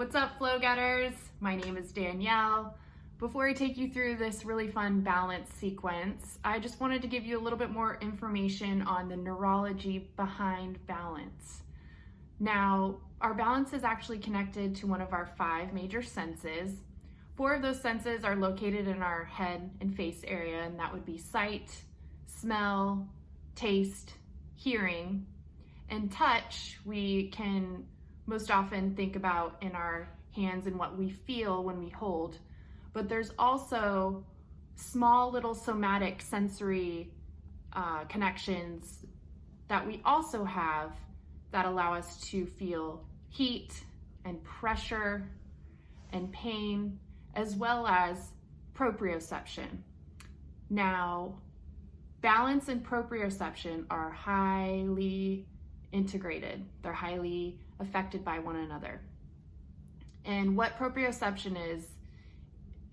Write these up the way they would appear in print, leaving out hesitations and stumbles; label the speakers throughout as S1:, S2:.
S1: What's up, flow getters? My name is Danielle. Before I take you through this really fun balance sequence, I just wanted to give you a little bit more information on the neurology behind balance. Now, our balance is actually connected to one of our 5 major senses. 4 of those senses are located in our head and face area, and that would be sight, smell, taste, hearing, and touch. We can most often think about in our hands and what we feel when we hold, but there's also small little somatic sensory connections that we also have that allow us to feel heat and pressure and pain, as well as proprioception. Now, balance and proprioception are highly integrated. They're highly affected by one another. And what proprioception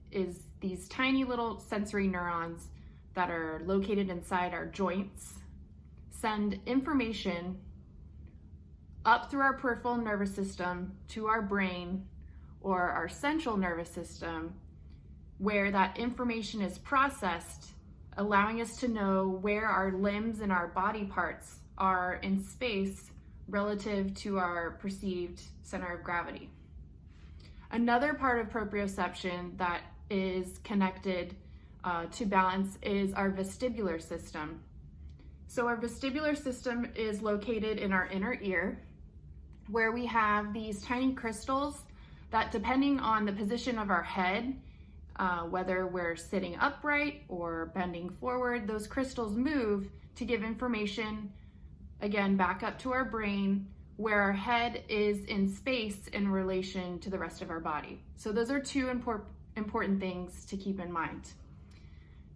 S1: is these tiny little sensory neurons that are located inside our joints send information up through our peripheral nervous system to our brain or our central nervous system, where that information is processed, allowing us to know where our limbs and our body parts are in space relative to our perceived center of gravity. Another part of proprioception that is connected to balance is our vestibular system. So our vestibular system is located in our inner ear, where we have these tiny crystals that, depending on the position of our head, whether we're sitting upright or bending forward, those crystals move to give information, again, back up to our brain, where our head is in space in relation to the rest of our body. So those are 2 important things to keep in mind.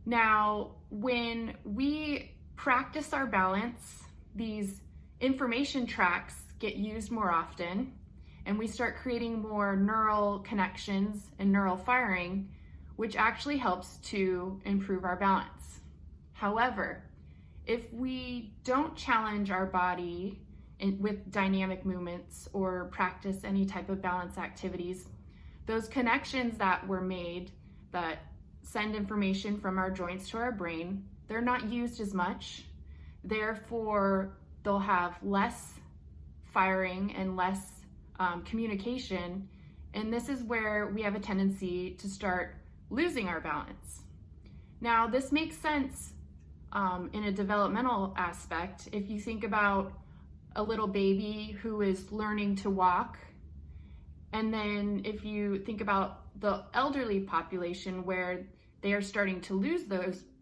S1: Now, when we practice our balance, these information tracks get used more often, and we start creating more neural connections and neural firing, which actually helps to improve our balance. However, if we don't challenge our body with dynamic movements or practice any type of balance activities, those connections that were made that send information from our joints to our brain, they're not used as much. Therefore, they'll have less firing and less communication, and this is where we have a tendency to start losing our balance. Now, this makes sense in a developmental aspect. If you think about a little baby who is learning to walk, and then if you think about the elderly population where they are starting to lose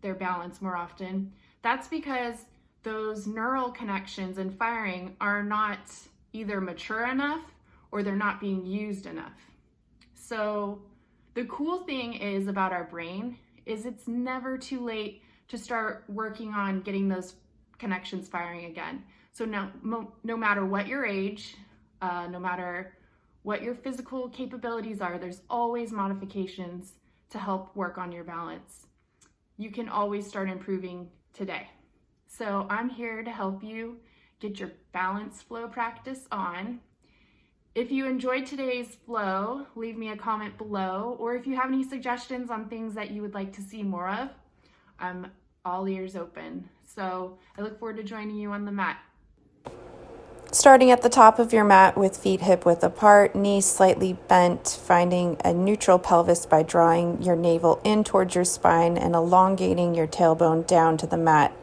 S1: their balance more often, that's because those neural connections and firing are not either mature enough or they're not being used enough. So the cool thing is about our brain is it's never too late to start working on getting those connections firing again. So no matter what your age, no matter what your physical capabilities are, there's always modifications to help work on your balance. You can always start improving today. So I'm here to help you get your balance flow practice on. If you enjoyed today's flow, leave me a comment below, or if you have any suggestions on things that you would like to see more of, I'm all ears open. So I look forward to joining you on the mat.
S2: Starting at the top of your mat with feet hip width apart, knees slightly bent, finding a neutral pelvis by drawing your navel in towards your spine and elongating your tailbone down to the mat.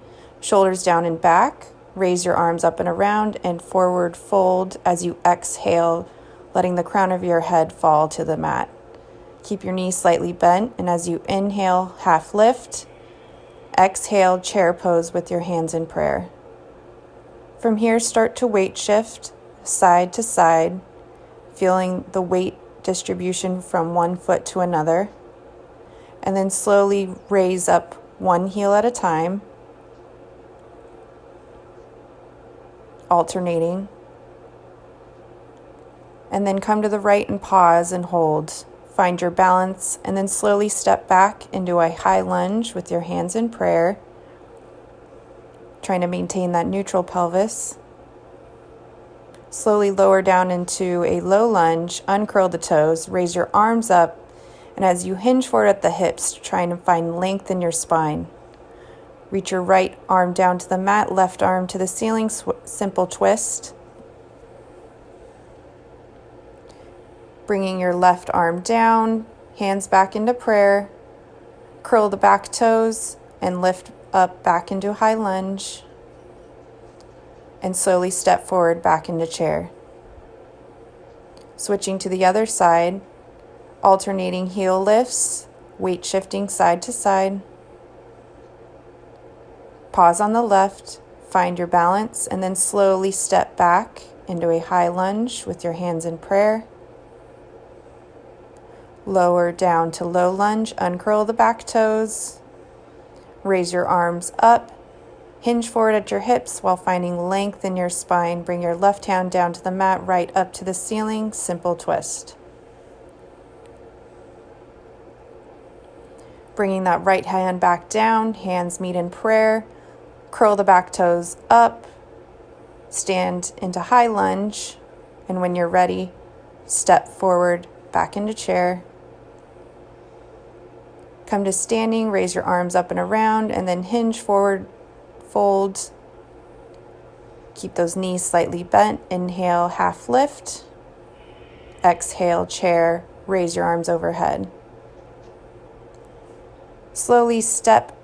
S2: Shoulders down and back, raise your arms up and around and forward fold as you exhale, letting the crown of your head fall to the mat. Keep your knees slightly bent, and as you inhale, half lift. Exhale, chair pose with your hands in prayer. From here, start to weight shift side to side, feeling the weight distribution from one foot to another, and then slowly raise up one heel at a time, alternating, and then come to the right and pause and hold. Find your balance, and then slowly step back into a high lunge with your hands in prayer, trying to maintain that neutral pelvis. Slowly lower down into a low lunge, uncurl the toes, raise your arms up, and as you hinge forward at the hips, trying to find length in your spine. Reach your right arm down to the mat, left arm to the ceiling, simple twist. Bringing your left arm down, hands back into prayer, curl the back toes, and lift up back into high lunge. And slowly step forward back into chair. Switching to the other side, alternating heel lifts, weight shifting side to side. Pause on the left, find your balance, and then slowly step back into a high lunge with your hands in prayer. Lower down to low lunge, uncurl the back toes, raise your arms up, hinge forward at your hips while finding length in your spine. Bring your left hand down to the mat, right up to the ceiling, simple twist. Bringing that right hand back down, hands meet in prayer, curl the back toes up, stand into high lunge, and when you're ready, step forward back into chair. Come to standing, raise your arms up and around, and then hinge forward, fold. Keep those knees slightly bent. Inhale, half lift. Exhale, chair, raise your arms overhead. Slowly step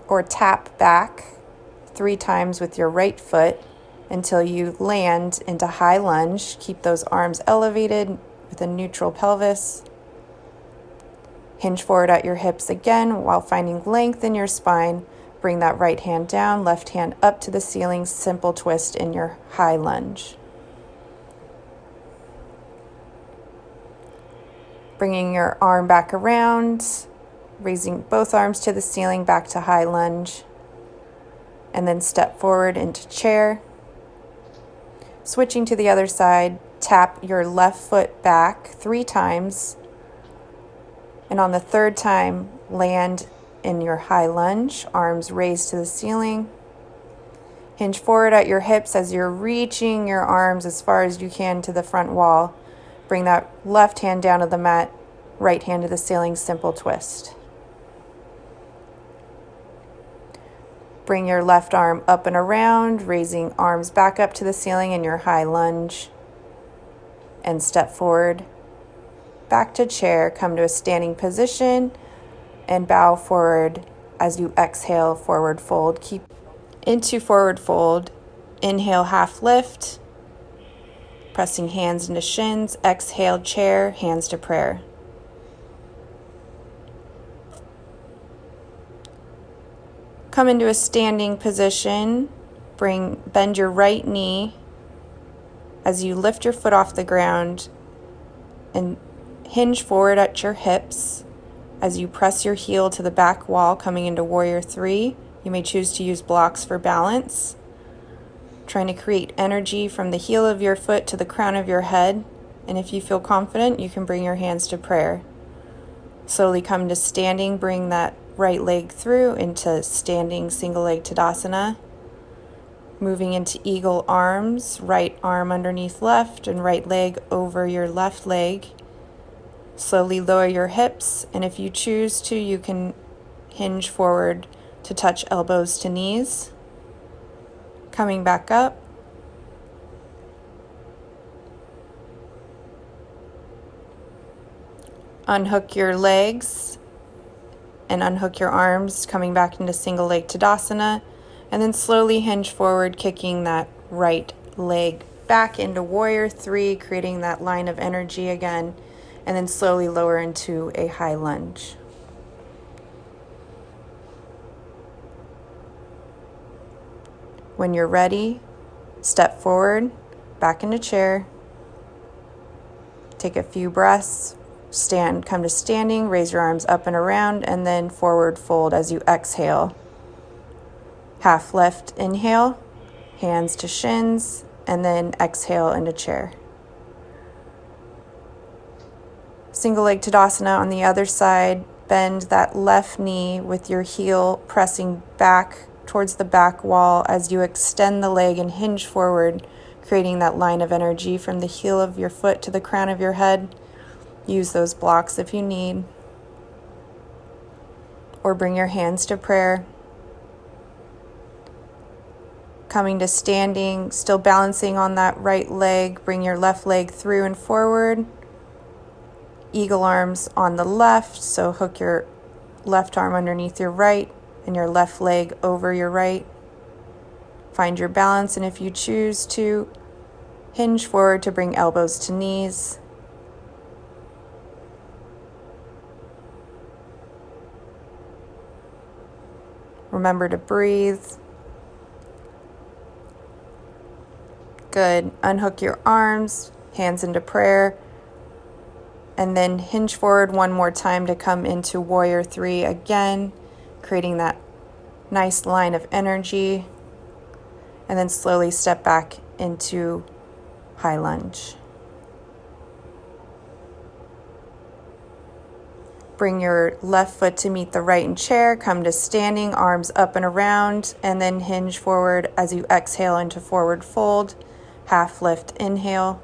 S2: or tap back 3 times with your right foot until you land into high lunge. Keep those arms elevated with a neutral pelvis. Hinge forward at your hips again while finding length in your spine. Bring that right hand down, left hand up to the ceiling, simple twist in your high lunge. Bringing your arm back around, raising both arms to the ceiling, back to high lunge, and then step forward into chair. Switching to the other side, tap your left foot back 3 times, and on the 3rd time, land in your high lunge, arms raised to the ceiling. Hinge forward at your hips as you're reaching your arms as far as you can to the front wall. Bring that left hand down to the mat, right hand to the ceiling, simple twist. Bring your left arm up and around, raising arms back up to the ceiling in your high lunge. And step forward, back to chair, come to a standing position, and bow forward as you exhale, forward fold. Keep into forward fold. Inhale, half lift, pressing hands into shins. Exhale, chair, hands to prayer. Come into a standing position. Bend your right knee as you lift your foot off the ground and hinge forward at your hips. As you press your heel to the back wall, coming into Warrior 3, you may choose to use blocks for balance. Trying to create energy from the heel of your foot to the crown of your head. And if you feel confident, you can bring your hands to prayer. Slowly come to standing, bring that right leg through into standing single leg Tadasana. Moving into eagle arms, right arm underneath left and right leg over your left leg. Slowly lower your hips, and if you choose to, you can hinge forward to touch elbows to knees. Coming back up. Unhook your legs and unhook your arms, coming back into single leg Tadasana, and then slowly hinge forward, kicking that right leg back into Warrior 3, creating that line of energy again. And then slowly lower into a high lunge. When you're ready, step forward, back into chair. Take a few breaths, come to standing, raise your arms up and around, and then forward fold as you exhale. Half lift, inhale, hands to shins, and then exhale into chair. Single leg Tadasana on the other side. Bend that left knee with your heel pressing back towards the back wall as you extend the leg and hinge forward, creating that line of energy from the heel of your foot to the crown of your head. Use those blocks if you need. Or bring your hands to prayer. Coming to standing, still balancing on that right leg. Bring your left leg through and forward. Eagle arms on the left, so hook your left arm underneath your right and your left leg over your right. Find your balance, and if you choose to, hinge forward to bring elbows to knees. Remember to breathe. Good. Unhook your arms, hands into prayer, and then hinge forward one more time to come into Warrior 3 again, creating that nice line of energy, and then slowly step back into High Lunge. Bring your left foot to meet the right in chair, come to standing, arms up and around, and then hinge forward as you exhale into forward fold. Half lift, inhale.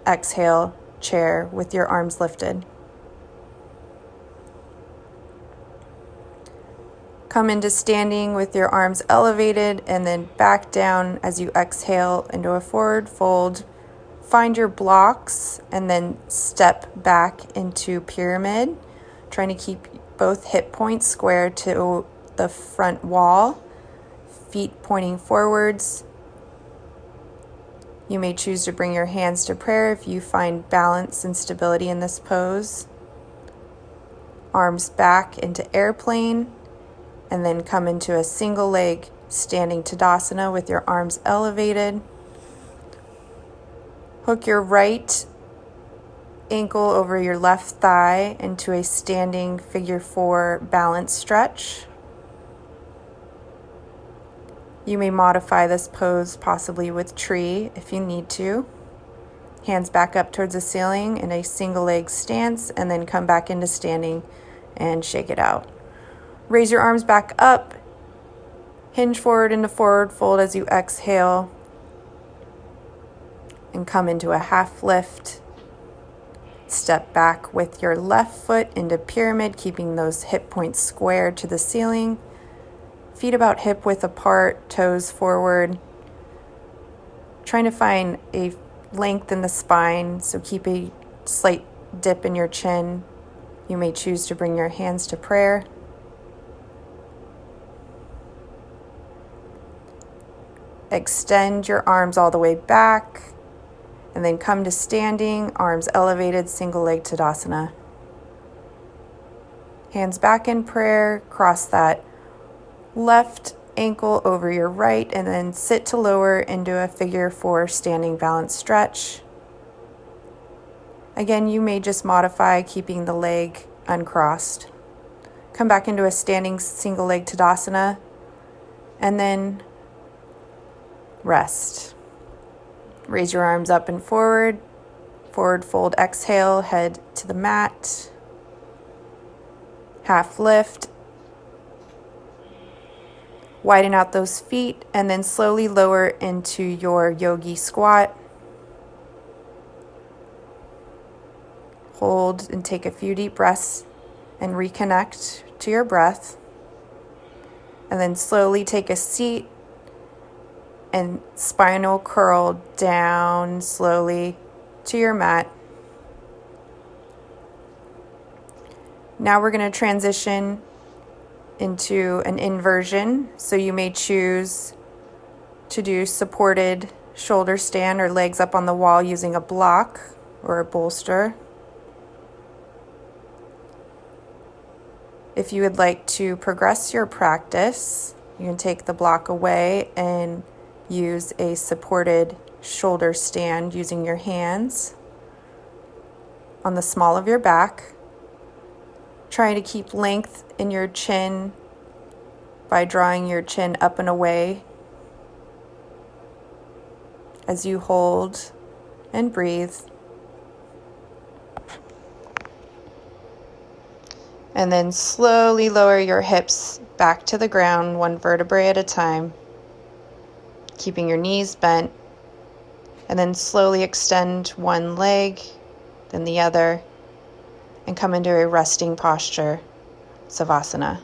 S2: Exhale, chair with your arms lifted. Come into standing with your arms elevated and then back down as you exhale into a forward fold. Find your blocks and then step back into pyramid, trying to keep both hip points square to the front wall, feet pointing forwards. You may choose to bring your hands to prayer if you find balance and stability in this pose. Arms back into airplane, and then come into a single leg standing Tadasana with your arms elevated. Hook your right ankle over your left thigh into a standing figure 4 balance stretch. You may modify this pose possibly with tree if you need to. Hands back up towards the ceiling in a single leg stance, and then come back into standing and shake it out. Raise your arms back up, hinge forward into forward fold as you exhale, and come into a half lift. Step back with your left foot into pyramid, keeping those hip points square to the ceiling. Feet about hip width apart, toes forward. Trying to find a length in the spine, so keep a slight dip in your chin. You may choose to bring your hands to prayer. Extend your arms all the way back, and then come to standing, arms elevated, single leg Tadasana. Hands back in prayer, cross that left ankle over your right, and then sit to lower into a figure 4 standing balance stretch. Again, you may just modify keeping the leg uncrossed. Come back into a standing single leg Tadasana, and then rest. Raise your arms up and forward. Forward fold, exhale, head to the mat. Half lift. Widen out those feet and then slowly lower into your yogi squat. Hold and take a few deep breaths and reconnect to your breath. And then slowly take a seat and spinal curl down slowly to your mat. Now we're going to transition into an inversion. So you may choose to do supported shoulder stand or legs up on the wall using a block or a bolster. If you would like to progress your practice, you can take the block away and use a supported shoulder stand using your hands on the small of your back. Try to keep length in your chin by drawing your chin up and away as you hold and breathe. And then slowly lower your hips back to the ground, one vertebrae at a time. keeping your knees bent, and then slowly extend one leg, then the other, and come into a resting posture, Savasana.